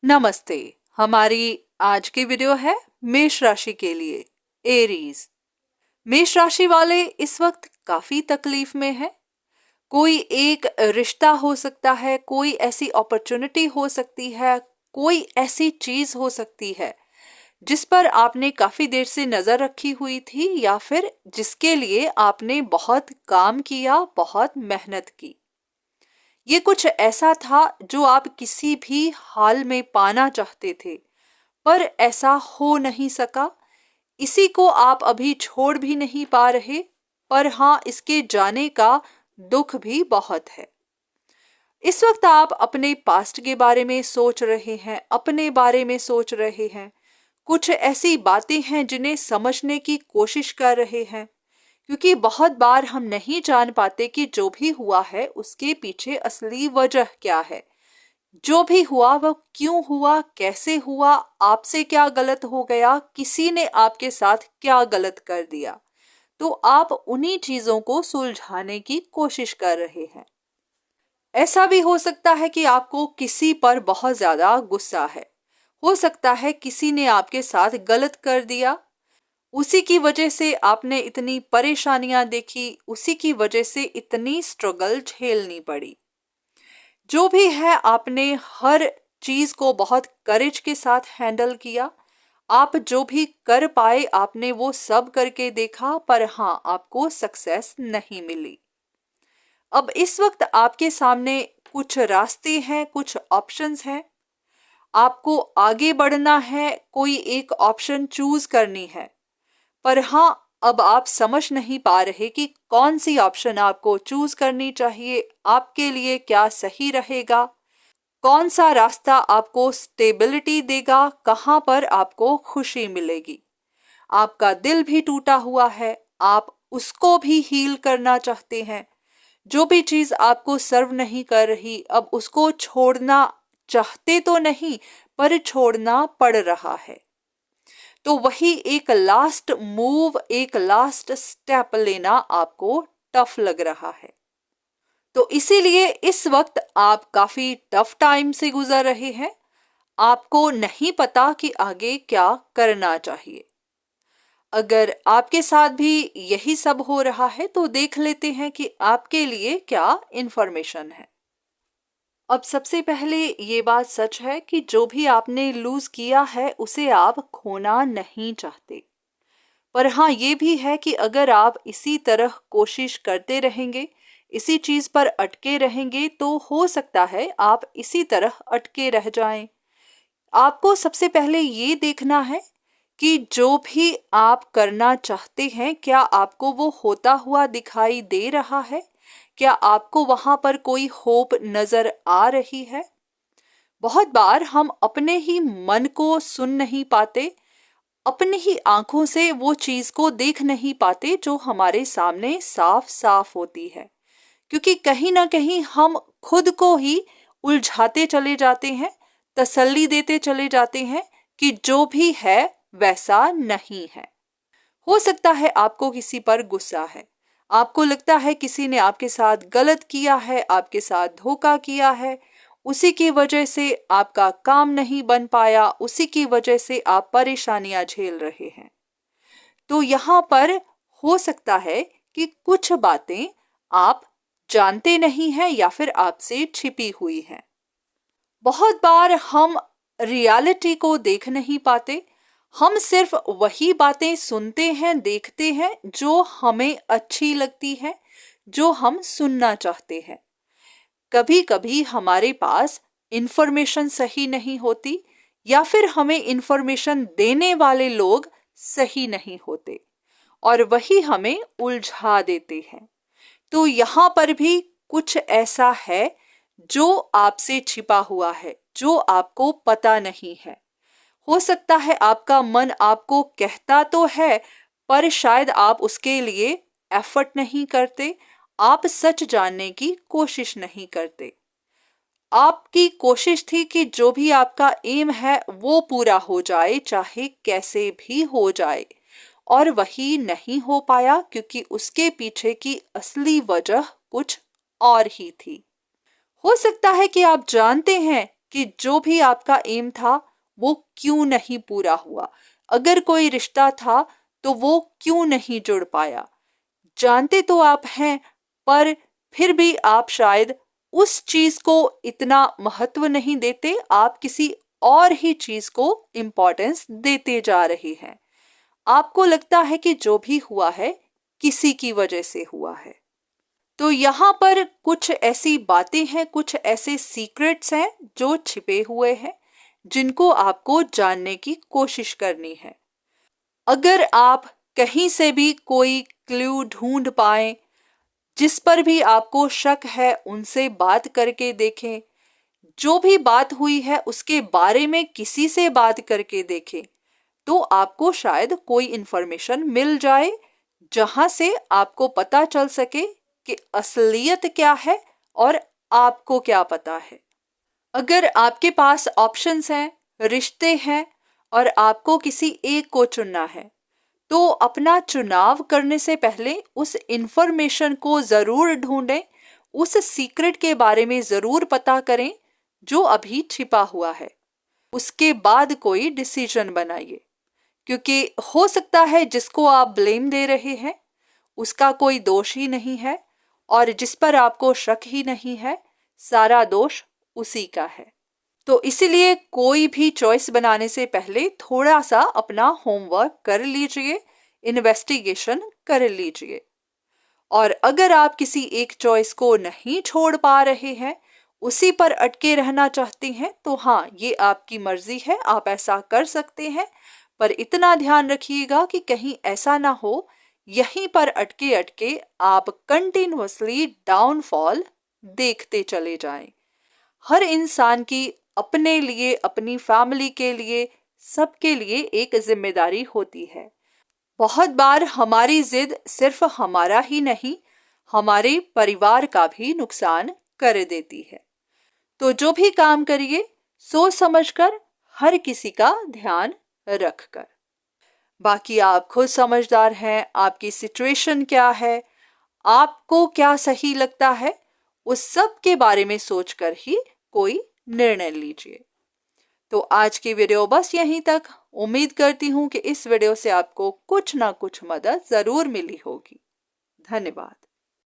नमस्ते। हमारी आज की वीडियो है मेष राशि के लिए, एरीज। मेष राशि वाले इस वक्त काफी तकलीफ में हैं। कोई एक रिश्ता हो सकता है, कोई ऐसी अपॉर्चुनिटी हो सकती है, कोई ऐसी चीज हो सकती है जिस पर आपने काफी देर से नजर रखी हुई थी, या फिर जिसके लिए आपने बहुत काम किया, बहुत मेहनत की। ये कुछ ऐसा था जो आप किसी भी हाल में पाना चाहते थे, पर ऐसा हो नहीं सका। इसी को आप अभी छोड़ भी नहीं पा रहे, पर हाँ, इसके जाने का दुख भी बहुत है। इस वक्त आप अपने पास्ट के बारे में सोच रहे हैं, अपने बारे में सोच रहे हैं। कुछ ऐसी बातें हैं जिन्हें समझने की कोशिश कर रहे हैं, क्योंकि बहुत बार हम नहीं जान पाते कि जो भी हुआ है उसके पीछे असली वजह क्या है। जो भी हुआ वह क्यों हुआ, कैसे हुआ, आपसे क्या गलत हो गया, किसी ने आपके साथ क्या गलत कर दिया। तो आप उन्हीं चीजों को सुलझाने की कोशिश कर रहे हैं। ऐसा भी हो सकता है कि आपको किसी पर बहुत ज्यादा गुस्सा है। हो सकता है किसी ने आपके साथ गलत कर दिया, उसी की वजह से आपने इतनी परेशानियां देखी, उसी की वजह से इतनी स्ट्रगल झेलनी पड़ी। जो भी है, आपने हर चीज को बहुत करेज के साथ हैंडल किया। आप जो भी कर पाए आपने वो सब करके देखा, पर हाँ, आपको सक्सेस नहीं मिली। अब इस वक्त आपके सामने कुछ रास्ते हैं, कुछ ऑप्शंस हैं। आपको आगे बढ़ना है, कोई एक ऑप्शन चूज करनी है, पर हाँ, अब आप समझ नहीं पा रहे कि कौन सी ऑप्शन आपको चूज करनी चाहिए, आपके लिए क्या सही रहेगा, कौन सा रास्ता आपको स्टेबिलिटी देगा, कहाँ पर आपको खुशी मिलेगी। आपका दिल भी टूटा हुआ है, आप उसको भी हील करना चाहते हैं। जो भी चीज आपको सर्व नहीं कर रही, अब उसको छोड़ना चाहते तो नहीं, पर छोड़ना पड़ रहा है। तो वही एक लास्ट मूव, एक लास्ट स्टेप लेना आपको टफ लग रहा है। तो इसीलिए इस वक्त आप काफी टफ टाइम से गुजर रहे हैं। आपको नहीं पता कि आगे क्या करना चाहिए। अगर आपके साथ भी यही सब हो रहा है तो देख लेते हैं कि आपके लिए क्या इंफॉर्मेशन है। अब सबसे पहले ये बात सच है कि जो भी आपने लूज किया है उसे आप खोना नहीं चाहते। पर हाँ, ये भी है कि अगर आप इसी तरह कोशिश करते रहेंगे, इसी चीज पर अटके रहेंगे, तो हो सकता है आप इसी तरह अटके रह जाएं। आपको सबसे पहले ये देखना है कि जो भी आप करना चाहते हैं, क्या आपको वो होता हुआ दिखाई दे रहा है? क्या आपको वहां पर कोई होप नजर आ रही है? बहुत बार हम अपने ही मन को सुन नहीं पाते, अपनी ही आंखों से वो चीज को देख नहीं पाते जो हमारे सामने साफ साफ होती है, क्योंकि कहीं ना कहीं हम खुद को ही उलझाते चले जाते हैं, तसल्ली देते चले जाते हैं कि जो भी है वैसा नहीं है। हो सकता है आपको किसी पर गुस्सा है, आपको लगता है किसी ने आपके साथ गलत किया है, आपके साथ धोखा किया है, उसी की वजह से आपका काम नहीं बन पाया, उसी की वजह से आप परेशानियां झेल रहे हैं। तो यहाँ पर हो सकता है कि कुछ बातें आप जानते नहीं हैं या फिर आपसे छिपी हुई हैं। बहुत बार हम रियलिटी को देख नहीं पाते, हम सिर्फ वही बातें सुनते हैं, देखते हैं जो हमें अच्छी लगती है, जो हम सुनना चाहते हैं। कभी कभी हमारे पास इंफॉर्मेशन सही नहीं होती, या फिर हमें इंफॉर्मेशन देने वाले लोग सही नहीं होते, और वही हमें उलझा देते हैं। तो यहाँ पर भी कुछ ऐसा है जो आपसे छिपा हुआ है, जो आपको पता नहीं है। हो सकता है आपका मन आपको कहता तो है, पर शायद आप उसके लिए एफर्ट नहीं करते, आप सच जानने की कोशिश नहीं करते। आपकी कोशिश थी कि जो भी आपका एम है वो पूरा हो जाए, चाहे कैसे भी हो जाए, और वही नहीं हो पाया क्योंकि उसके पीछे की असली वजह कुछ और ही थी। हो सकता है कि आप जानते हैं कि जो भी आपका एम था वो क्यों नहीं पूरा हुआ, अगर कोई रिश्ता था तो वो क्यों नहीं जुड़ पाया। जानते तो आप हैं, पर फिर भी आप शायद उस चीज को इतना महत्व नहीं देते, आप किसी और ही चीज को इंपॉर्टेंस देते जा रहे हैं। आपको लगता है कि जो भी हुआ है किसी की वजह से हुआ है। तो यहाँ पर कुछ ऐसी बातें हैं, कुछ ऐसे सीक्रेट्स हैं जो छिपे हुए हैं, जिनको आपको जानने की कोशिश करनी है। अगर आप कहीं से भी कोई क्लू ढूंढ पाए, जिस पर भी आपको शक है, उनसे बात करके देखें। जो भी बात हुई है उसके बारे में किसी से बात करके देखें, तो आपको शायद कोई इंफॉर्मेशन मिल जाए जहां से आपको पता चल सके कि असलियत क्या है और आपको क्या पता है। अगर आपके पास ऑप्शंस हैं, रिश्ते हैं और आपको किसी एक को चुनना है, तो अपना चुनाव करने से पहले उस इंफॉर्मेशन को जरूर ढूंढें, उस सीक्रेट के बारे में जरूर पता करें जो अभी छिपा हुआ है। उसके बाद कोई डिसीजन बनाइए, क्योंकि हो सकता है जिसको आप ब्लेम दे रहे हैं उसका कोई दोष ही नहीं है, और जिस पर आपको शक ही नहीं है सारा दोष उसी का है। तो इसीलिए कोई भी चॉइस बनाने से पहले थोड़ा सा अपना होमवर्क कर लीजिए, इन्वेस्टिगेशन कर लीजिए। और अगर आप किसी एक चॉइस को नहीं छोड़ पा रहे हैं, उसी पर अटके रहना चाहते हैं, तो हाँ, ये आपकी मर्जी है, आप ऐसा कर सकते हैं। पर इतना ध्यान रखिएगा कि कहीं ऐसा ना हो यहीं पर अटके अटके आप कंटिन्यूअसली डाउनफॉल देखते चले जाएं। हर इंसान की अपने लिए, अपनी फैमिली के लिए, सबके लिए एक जिम्मेदारी होती है। बहुत बार हमारी जिद सिर्फ हमारा ही नहीं, हमारे परिवार का भी नुकसान कर देती है। तो जो भी काम करिए सोच समझकर, हर किसी का ध्यान रखकर। बाकी आप खुद समझदार हैं, आपकी सिचुएशन क्या है, आपको क्या सही लगता है, उस सब के बारे में सोचकर ही कोई निर्णय लीजिए। तो आज की वीडियो बस यहीं तक। उम्मीद करती हूँ कि इस वीडियो से आपको कुछ ना कुछ मदद जरूर मिली होगी। धन्यवाद।